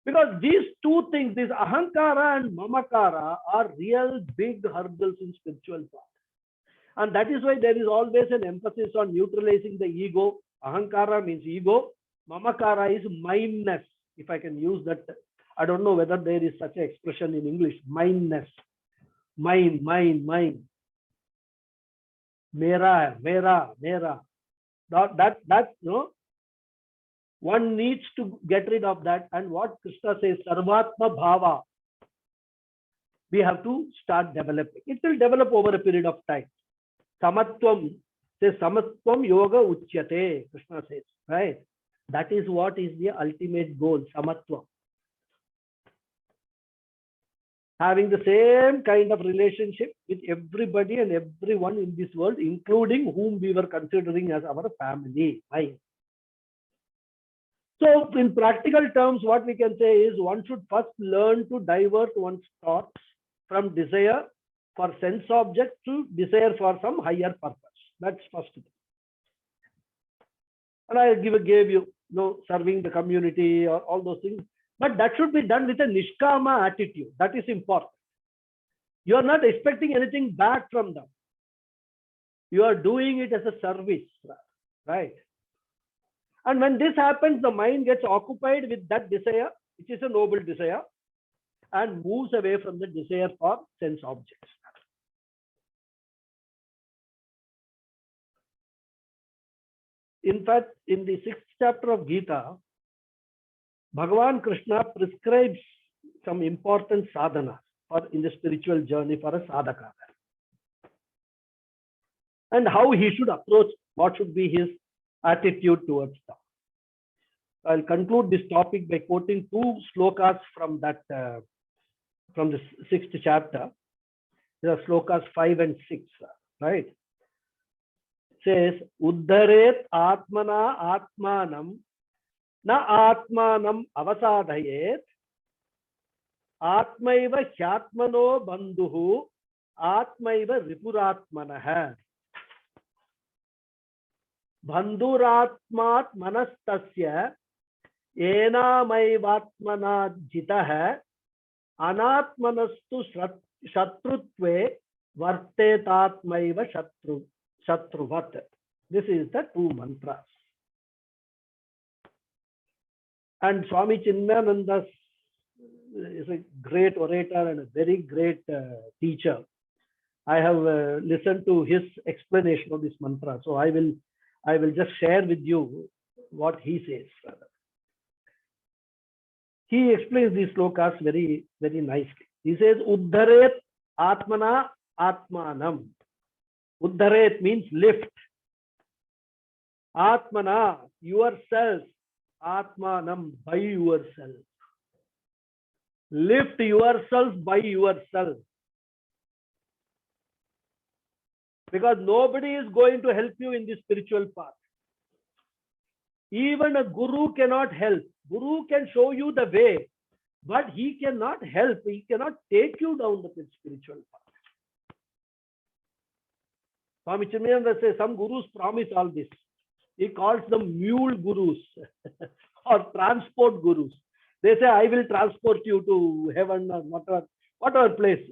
Because these two things, this ahankara and mamakara, are real big hurdles in spiritual path. And that is why there is always an emphasis on neutralizing the ego. Ahankara means ego. Mamakara is mindness. If I can use that, I don't know whether there is such an expression in English. Mindness. Mind. Mera. That one needs to get rid of that. And what Krishna says, Sarvatma Bhava, we have to start developing. It will develop over a period of time. Samatvam says, Samatvam Yoga Uchyate, Krishna says, right? That is what is the ultimate goal, Samatvam. Having the same kind of relationship with everybody and everyone in this world, including whom we were considering as our family. Right? So in practical terms, what we can say is one should first learn to divert one's thoughts from desire for sense objects to desire for some higher purpose. That's first thing. And I gave you, serving the community or all those things. But that should be done with a nishkama attitude. That is important. You are not expecting anything back from them. You are doing it as a service, right? And when this happens, the mind gets occupied with that desire, which is a noble desire, and moves away from the desire for sense objects. In fact, in the 6th chapter of Gita, Bhagavan Krishna prescribes some important sadhana in the spiritual journey for a sadhaka. And how he should approach, what should be his attitude towards them. I'll conclude this topic by quoting 2 slokas from that, from the 6th chapter. There are slokas 5 and 6, right? It says, Uddharet Atmana Atmanam Na Atmanam Avasadhayet Atmaiva Hyatmano Bandhuhu Atmaiva Ripuratmanah Bandhuratmat Manastasya Enamaivatmana Jitah Anatmanastu Shatrutve Vartetatmaiva Shatruvat. This is the 2 mantras. And Swami Chinmayananda is a great orator and a very great teacher. I have listened to his explanation of this mantra. So I will just share with you what he says. He explains these slokas very, very nicely. He says, Uddharet Atmana Atmanam. Uddharet means lift. Atmana, yourself. Atmanam, by yourself. Lift yourself by yourself. Because nobody is going to help you in the spiritual path. Even a guru cannot help. Guru can show you the way, but he cannot help. He cannot take you down the spiritual path. Swami Chinmayananda says some gurus promise all this. He calls them mule gurus or transport gurus. They say, I will transport you to heaven or whatever place.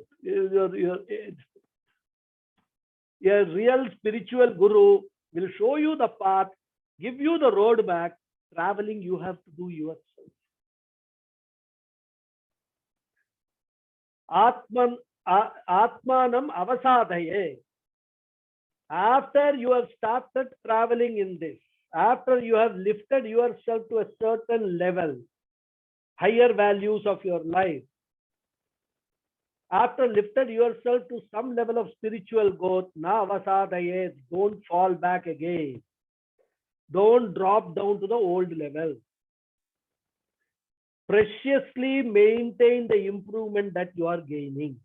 A real spiritual guru will show you the path, give you the road back. Traveling you have to do yourself. Atmanam avasadhaye. After you have started traveling in this, after you have lifted yourself to a certain level, higher values of your life, after lifted yourself to some level of spiritual growth, na avasadaye, don't fall back again. Don't drop down to the old level. Preciously maintain the improvement that you are gaining.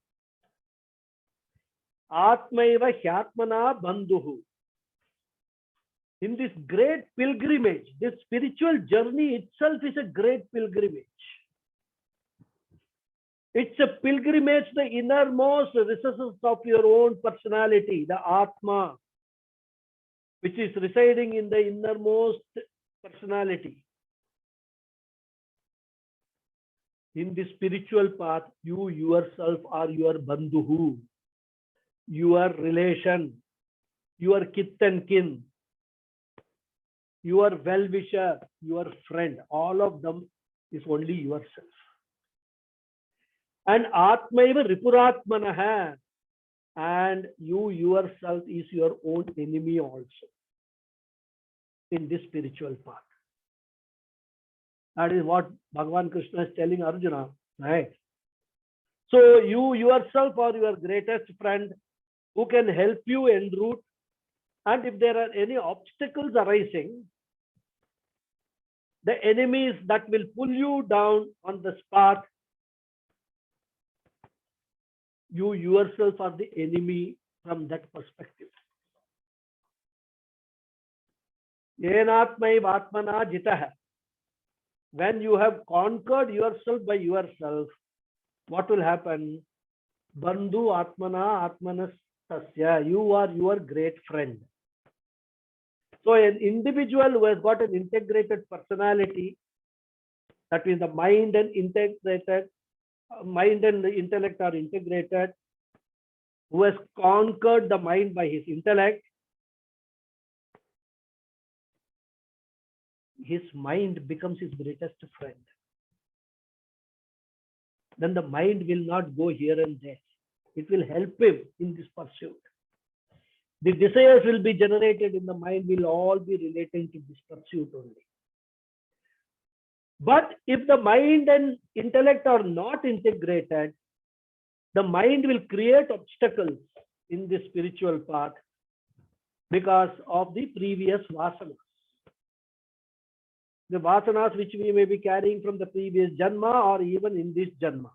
Atmaiva hyatmana bandhuhu. In this great pilgrimage, this spiritual journey itself is a great pilgrimage. It's a pilgrimage, the innermost recesses of your own personality, the Atma, which is residing in the innermost personality. In the spiritual path, you yourself are your bandhuhu, your relation, your kith and kin, your well-wisher, your friend. All of them is only yourself. And Atmaiva Ripuratmanaha, and you yourself is your own enemy also in this spiritual path. That is what Bhagavan Krishna is telling Arjuna, right? So you yourself are your greatest friend who can help you en route. And if there are any obstacles arising, the enemies that will pull you down on this path, you yourself are the enemy from that perspective. Yenatmaiva atmana jitah. When you have conquered yourself by yourself, what will happen? Bandhu atmana atmanas tasya. You are your great friend. So an individual who has got an integrated personality, that means the mind and the intellect are integrated, who has conquered the mind by his intellect, his mind becomes his greatest friend. Then the mind will not go here and there. It will help him in this pursuit. The desires will be generated in the mind, will all be relating to this pursuit only. But if the mind and intellect are not integrated, the mind will create obstacles in the spiritual path because of the previous vasanas. The vasanas which we may be carrying from the previous janma or even in this janma.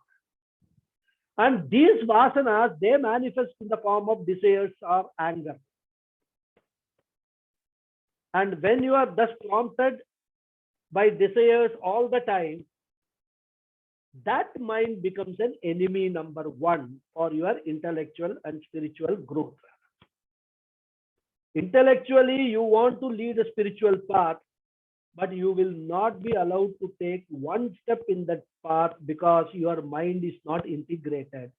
And these vasanas, they manifest in the form of desires or anger. And when you are thus prompted by desires all the time, that mind becomes an enemy number one for your intellectual and spiritual growth. Intellectually, you want to lead a spiritual path, but you will not be allowed to take one step in that path because your mind is not integrated.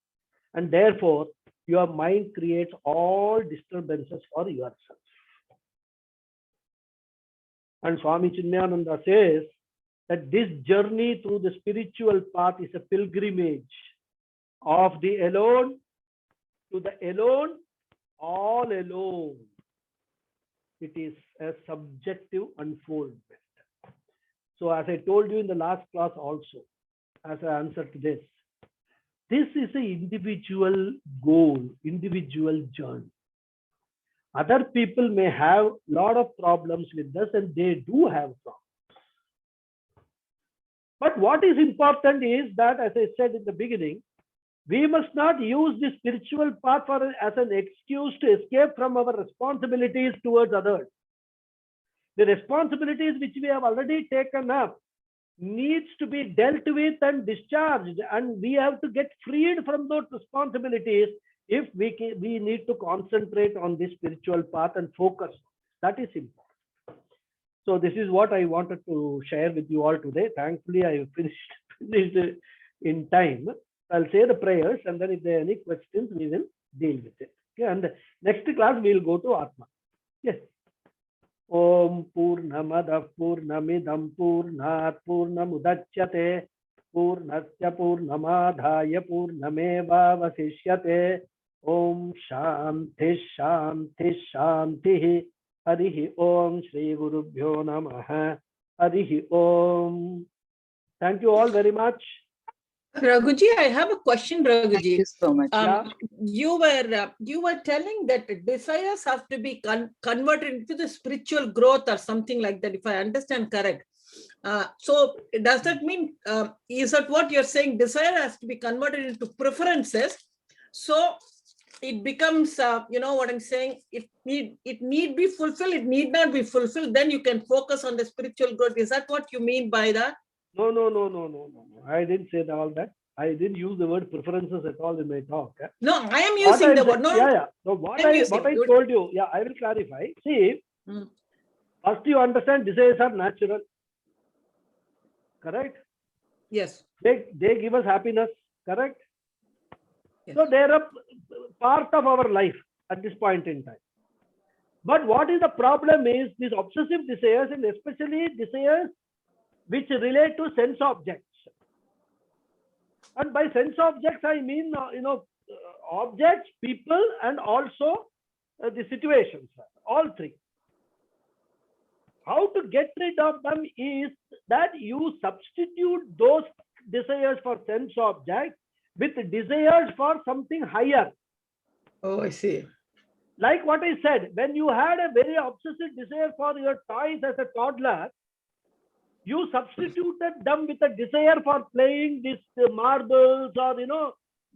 And therefore, your mind creates all disturbances for yourself. And Swami Chinmayananda says that this journey through the spiritual path is a pilgrimage of the alone to the alone, all alone. It is a subjective unfoldment. So as I told you in the last class also, as an answer to this is an individual goal, individual journey. Other people may have a lot of problems with this, and they do have problems. But what is important is that, as I said in the beginning, we must not use the spiritual path as an excuse to escape from our responsibilities towards others. The responsibilities which we have already taken up needs to be dealt with and discharged, and we have to get freed from those responsibilities if we need to concentrate on this spiritual path and focus. That is important. So this is what I wanted to share with you all today. Thankfully, I finished in time. I'll say the prayers, and then if there are any questions, we will deal with it. Okay, and next class we will go to Atma. Yes. Om Purnamada Purnamidam Purnat Purnamudachyate Purnasya Purnamadhaya Purnameva Vasishyate. Om Shanti Shanti Shanti. Harihi Om Shri Gurubhyo Namaha. Harihi Om. Thank you all very much. Raghuji, I have a question, Thank Raghuji. you so much. You were telling that desires have to be converted into the spiritual growth or something like that, if I understand correct. So does that mean, is that what you're saying? Desire has to be converted into preferences. So it becomes, you know what I'm saying? It need be fulfilled. It need not be fulfilled. Then you can focus on the spiritual growth. Is that what you mean by that? No. I didn't say all that. I didn't use the word preferences at all in my talk. No, I am using the word. No, Yeah. So what I told you, yeah, I will clarify. See, first you understand desires are natural. Correct? Yes. They give us happiness. Correct? Yes. So they are a part of our life at this point in time. But what is the problem is these obsessive desires, and especially desires which relate to sense objects. And by sense objects, I mean, objects, people, and also the situations, all three. How to get rid of them is that you substitute those desires for sense objects with desires for something higher. Oh, I see. Like what I said, when you had a very obsessive desire for your toys as a toddler, you substituted them with a desire for playing this marbles, or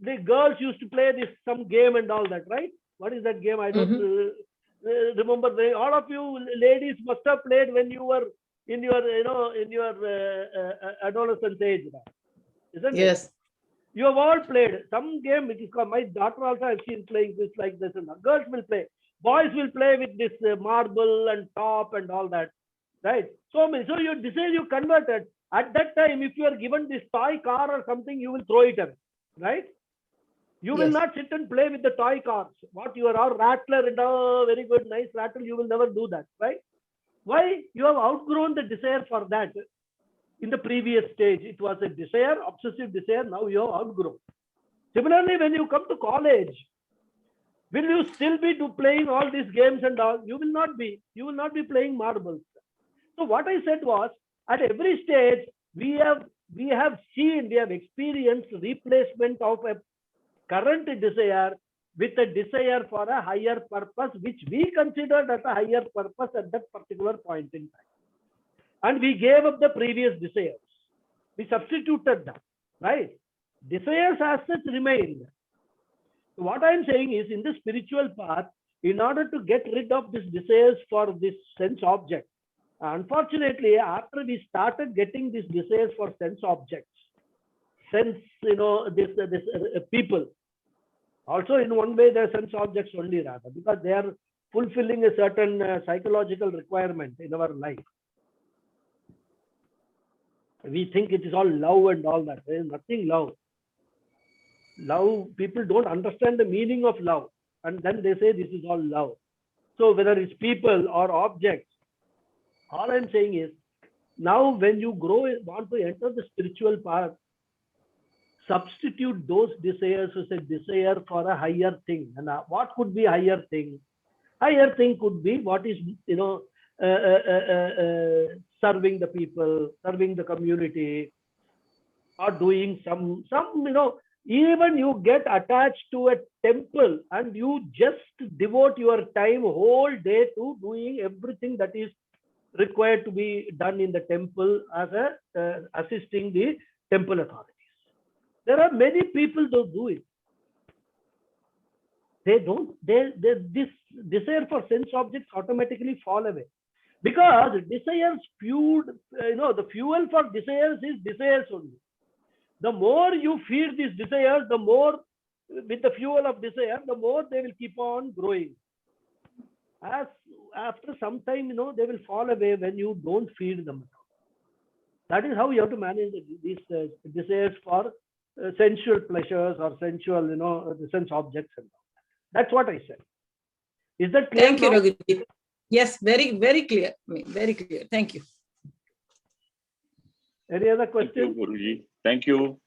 the girls used to play this some game and all that, right? What is that game? I don't remember. All of you ladies must have played when you were in your adolescent age, isn't it? Yes. You have all played some game. It is called, my daughter also I've seen playing this like this, and girls will play. Boys will play with this marble and top and all that. Right. So your desire you converted. At that time, if you are given this toy car or something, you will throw it away. Right? You will not sit and play with the toy cars. What you are all rattler and very good, nice rattle, you will never do that. Right? Why? You have outgrown the desire for that. In the previous stage, it was a desire, obsessive desire. Now you have outgrown. Similarly, when you come to college, will you still be playing all these games and all? You will not be. You will not be playing marbles. So what I said was, at every stage, we have experienced replacement of a current desire with a desire for a higher purpose, which we considered as a higher purpose at that particular point in time. And we gave up the previous desires. We substituted them, right? Desires as such remained. So what I'm saying is, in the spiritual path, in order to get rid of these desires for this sense object, unfortunately, after we started getting these desires for sense objects, sense, people, also in one way they're sense objects only, rather, because they are fulfilling a certain psychological requirement in our life. We think it is all love and all that. There is nothing love. Love, people don't understand the meaning of love, and then they say this is all love. So whether it's people or objects, all I'm saying is, now when you want to enter the spiritual path, substitute those desires as a desire for a higher thing. And what could be higher thing? Higher thing could be what is, serving the people, serving the community, or doing some, even you get attached to a temple and you just devote your time whole day to doing everything that is required to be done in the temple as a assisting the temple authorities. There are many people who do it. They don't. This desire for sense objects automatically fall away because desires fueled. The fuel for desires is desires only. The more you feed these desires, the more with the fuel of desire, the more they will keep on growing. As after some time, they will fall away when you don't feed them. That is how you have to manage these desires for sensual pleasures or sensual, the sense objects and all. That's what I said. Is that clear? Thank you, now? Raghuji. Yes, very, very clear. Very clear. Thank you. Any other Thank you, question? Guruji. Thank you.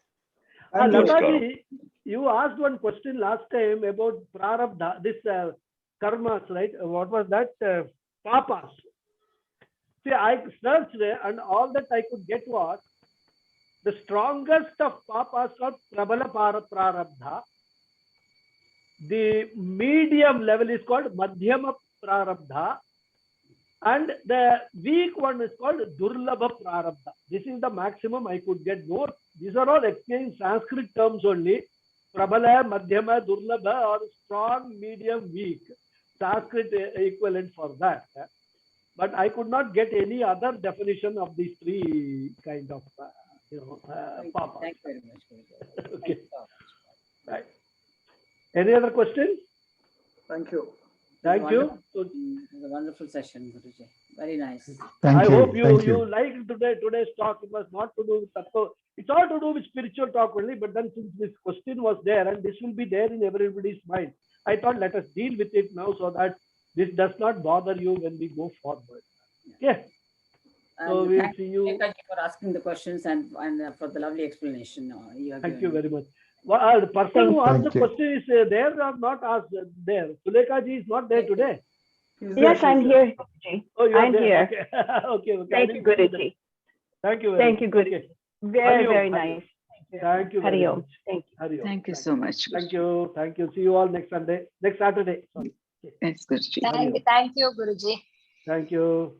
Lataji, you asked one question last time about prarabdha, this karmas, right? What was that? Papas. See, I searched and all that I could get was the strongest of papas called prabala prarabdha. The medium level is called madhyama prarabdha. And the weak one is called durlabha prarabdha. This is the maximum I could get. No, these are all exchanged Sanskrit terms only. Prabala, madhyama, durlabha, or strong, medium, weak. Sanskrit equivalent for that. But I could not get any other definition of these three kind of, papas. Thank you very much, Guruji. Okay. Thank you so much. Right. Any other questions? Thank you. Thank you. So, It was a wonderful session, Guruji. Very nice. Thank I you. hope Thank you liked today's talk. It was not to do with tattva. It's all to do with spiritual talk only. But then since this question was there and this will be there in everybody's mind, I thought let us deal with it now so that this does not bother you when we go forward. Okay. So And we'll thank see you. Rekha ji for asking the questions and for the lovely explanation you have Thank you given. very much. Well, the person who asked the Thank you. question is there or not asked there? Sulekha ji is not there today. Yes, I'm here, Guruji. Oh, you are I'm there. here. Okay. Okay. I Thank you, didn't see that. Guruji. Thank you. Very Thank you, much. Guruji. Okay. Very, Hari Om, very Hari Om. nice. Thank you very Hari Om. much. Thank you. Hari Om. Thank you so much. Thank you. Thank you. See you all next Saturday. Sorry. Yes, Guruji. Hari Om. Thank you, Guruji. Thank you.